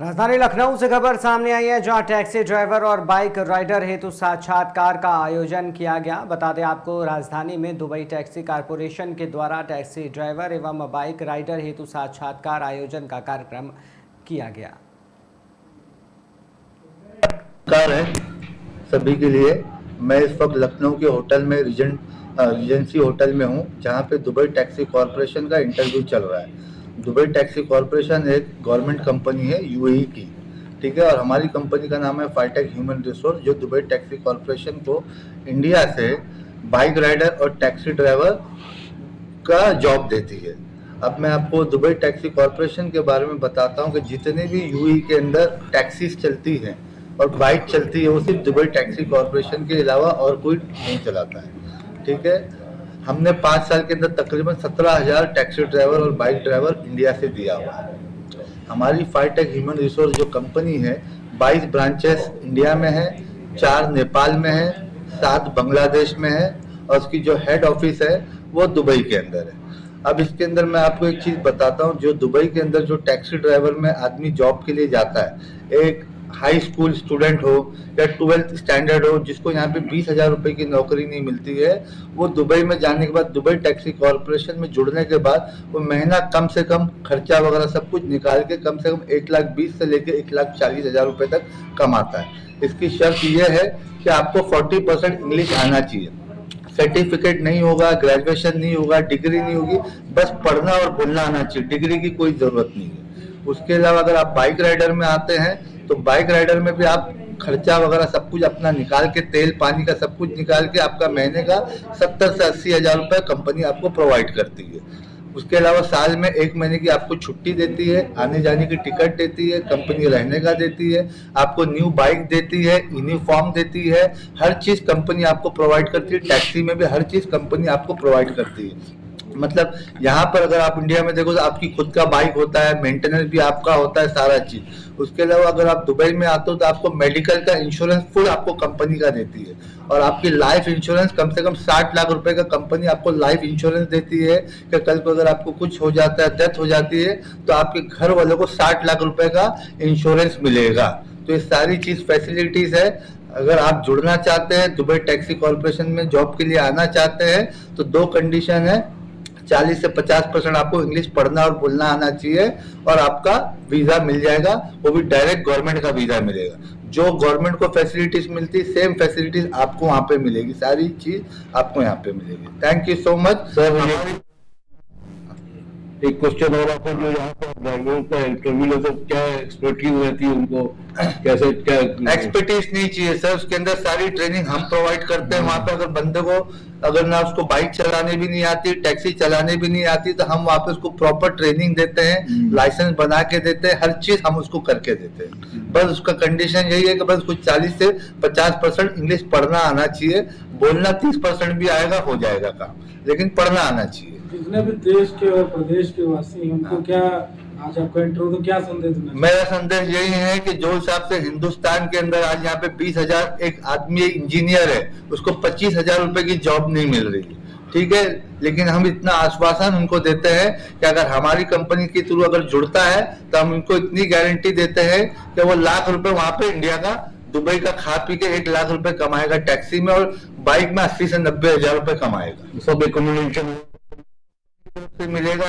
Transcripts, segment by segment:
राजधानी लखनऊ से खबर सामने आई है, जहां टैक्सी ड्राइवर और बाइक राइडर हेतु साक्षात्कार का आयोजन किया गया। बता दें आपको, राजधानी में दुबई टैक्सी कॉरपोरेशन के द्वारा टैक्सी ड्राइवर एवं बाइक राइडर हेतु साक्षात्कार आयोजन का कार्यक्रम किया गया। नमस्कार है सभी के लिए। मैं इस वक्त लखनऊ के होटल में रीजेंसी होटल में हूँ, जहाँ पे दुबई टैक्सी कॉरपोरेशन का इंटरव्यू चल रहा है। दुबई टैक्सी कॉरपोरेशन एक गवर्नमेंट कंपनी है यूएई की, ठीक है। और हमारी कंपनी का नाम है फाइटेक ह्यूमन रिसोर्स, जो दुबई टैक्सी कॉरपोरेशन को इंडिया से बाइक राइडर और टैक्सी ड्राइवर का जॉब देती है। अब मैं आपको दुबई टैक्सी कॉरपोरेशन के बारे में बताता हूँ कि जितने भी यूएई के अंदर टैक्सीज चलती हैं और बाइक चलती है, वो सिर्फ दुबई टैक्सी कॉरपोरेशन के अलावा और कोई नहीं चलाता है, ठीक है। हमने 5 साल के अंदर तकरीबन 17,000 टैक्सी ड्राइवर और बाइक ड्राइवर इंडिया से दिया हुआ है। हमारी फाइटेक ह्यूमन रिसोर्स जो कंपनी है, 22 ब्रांचेस इंडिया में है, 4 नेपाल में है, 7 बांग्लादेश में है, और उसकी जो हेड ऑफिस है वो दुबई के अंदर है। अब इसके अंदर मैं आपको एक चीज़ बताता हूँ, जो दुबई के अंदर जो टैक्सी ड्राइवर में आदमी जॉब के लिए जाता है, एक हाई स्कूल स्टूडेंट हो या 12th स्टैंडर्ड हो, जिसको यहाँ पे 20,000 रुपये की नौकरी नहीं मिलती है, वो दुबई में जाने के बाद, दुबई टैक्सी कॉरपोरेशन में जुड़ने के बाद, वो महीना कम से कम खर्चा वगैरह सब कुछ निकाल के कम से कम 1,20,000 से लेकर 1,40,000 रुपये तक कमाता है। इसकी शर्त यह है कि आपको 40% इंग्लिश आना चाहिए। सर्टिफिकेट नहीं होगा, ग्रेजुएशन नहीं होगा, डिग्री नहीं होगी, बस पढ़ना और बोलना आना चाहिए, डिग्री की कोई ज़रूरत नहीं है। उसके अलावा अगर आप बाइक राइडर में आते हैं, तो बाइक राइडर में भी आप खर्चा वगैरह सब कुछ अपना निकाल के, तेल पानी का सब कुछ निकाल के, आपका महीने का 70 से 80 हज़ार रुपये कंपनी आपको प्रोवाइड करती है। उसके अलावा साल में 1 महीने की आपको छुट्टी देती है, आने जाने की टिकट देती है, कंपनी रहने का देती है, आपको न्यू बाइक देती है, यूनिफॉर्म देती है, हर चीज़ कंपनी आपको प्रोवाइड करती है। टैक्सी में भी हर चीज़ कंपनी आपको प्रोवाइड करती है। मतलब यहाँ पर अगर आप इंडिया में देखो तो आपकी खुद का बाइक होता है, मेंटेनेंस भी आपका होता है, सारा चीज। उसके अलावा अगर आप दुबई में आते हो तो आपको मेडिकल का इंश्योरेंस फुल आपको कंपनी का देती है, और आपकी लाइफ इंश्योरेंस कम से कम 60 लाख रुपए का कंपनी आपको लाइफ इंश्योरेंस देती है कि कल को अगर आपको कुछ हो जाता है, डेथ हो जाती है, तो आपके घर वालों को 60 लाख रुपए का इंश्योरेंस मिलेगा। तो ये सारी चीज फैसिलिटीज है। अगर आप जुड़ना चाहते हैं, दुबई टैक्सी कॉरपोरेशन में जॉब के लिए आना चाहते हैं, तो 2 कंडीशन है। 40 से 50% आपको इंग्लिश पढ़ना और बोलना आना चाहिए, और आपका वीजा मिल जाएगा, वो भी डायरेक्ट गवर्नमेंट का वीजा मिलेगा। जो गवर्नमेंट को फैसिलिटीज मिलती, सेम फैसिलिटीज आपको वहाँ पे मिलेगी, सारी चीज आपको यहाँ पे मिलेगी। Thank you so much sir. एक क्वेश्चन और आपको, जो यहाँ पर ड्राइवर का इंटरव्यू लेते, क्या एक्सपर्टीज रहती है उनको, कैसे क्या एक्सपर्टीज नहीं चाहिए सर, उसके अंदर सारी ट्रेनिंग हम प्रोवाइड करते हैं। वहाँ पे अगर बंदे को अगर ना उसको बाइक चलाने भी नहीं आती, टैक्सी चलाने भी नहीं आती, तो हम वहाँ पे उसको प्रॉपर ट्रेनिंग देते हैं, लाइसेंस बना के देते हैं, हर चीज हम उसको करके देते हैं। बस उसका कंडीशन यही है कि बस कुछ 40 से 50% इंग्लिश पढ़ना आना चाहिए, बोलना 30% भी आएगा, हो जाएगा काम, लेकिन पढ़ना आना चाहिए। जितने भी देश के और प्रदेश के वासी हैं, उनको क्या आज आपका इंटरव्यू, तो क्या संदेश देना? मेरा संदेश यही है कि जो हिसाब से हिंदुस्तान के अंदर आज यहाँ पे 20,000 एक आदमी इंजीनियर है, उसको 25,000 रुपए की जॉब नहीं मिल रही, ठीक है। लेकिन हम इतना आश्वासन उनको देते हैं कि अगर हमारी कंपनी के थ्रू अगर जुड़ता है, तो हम उनको इतनी गारंटी देते हैं कि वो लाख रुपए वहां पे इंडिया का, दुबई का खा पी के 1 लाख रुपए कमाएगा टैक्सी में, और बाइक में 80 से 90 हज़ार रुपए कमाएगा। सब एकोमोडेशन से मिलेगा,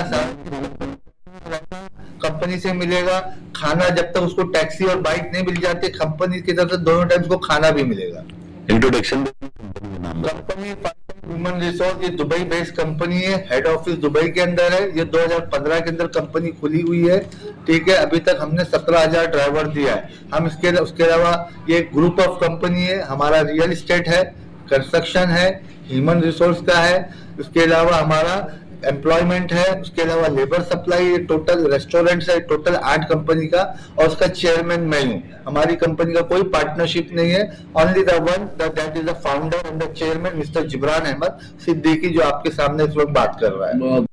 कंपनी से मिलेगा, खाना जब तक उसको टैक्सी और बाइक नहीं मिल जाती, कंपनी की तरफ से दोनों टाइम को खाना भी मिलेगा। इंट्रोडक्शन कंपनी ह्यूमन रिसोर्स, ये दुबई बेस्ड कंपनी है, हेड ऑफिस दुबई के अंदर है। ये 2015 के अंदर कंपनी खुली हुई है, ठीक है। अभी तक हमने 17,000 ड्राइवर दिया है। हम उसके अलावा ये ग्रुप ऑफ कंपनी है, हमारा रियल एस्टेट है, कंस्ट्रक्शन है, ह्यूमन रिसोर्स का है, उसके अलावा हमारा एम्प्लॉयमेंट है, उसके अलावा लेबर सप्लाई, टोटल रेस्टोरेंट्स है, टोटल 8 कंपनी का, और उसका चेयरमैन मैं हूँ। हमारी कंपनी का कोई पार्टनरशिप नहीं है, only the one that is the founder and the chairman mister Jibran Ahmed Siddiqui, जो आपके सामने इस वक्त बात कर रहा है।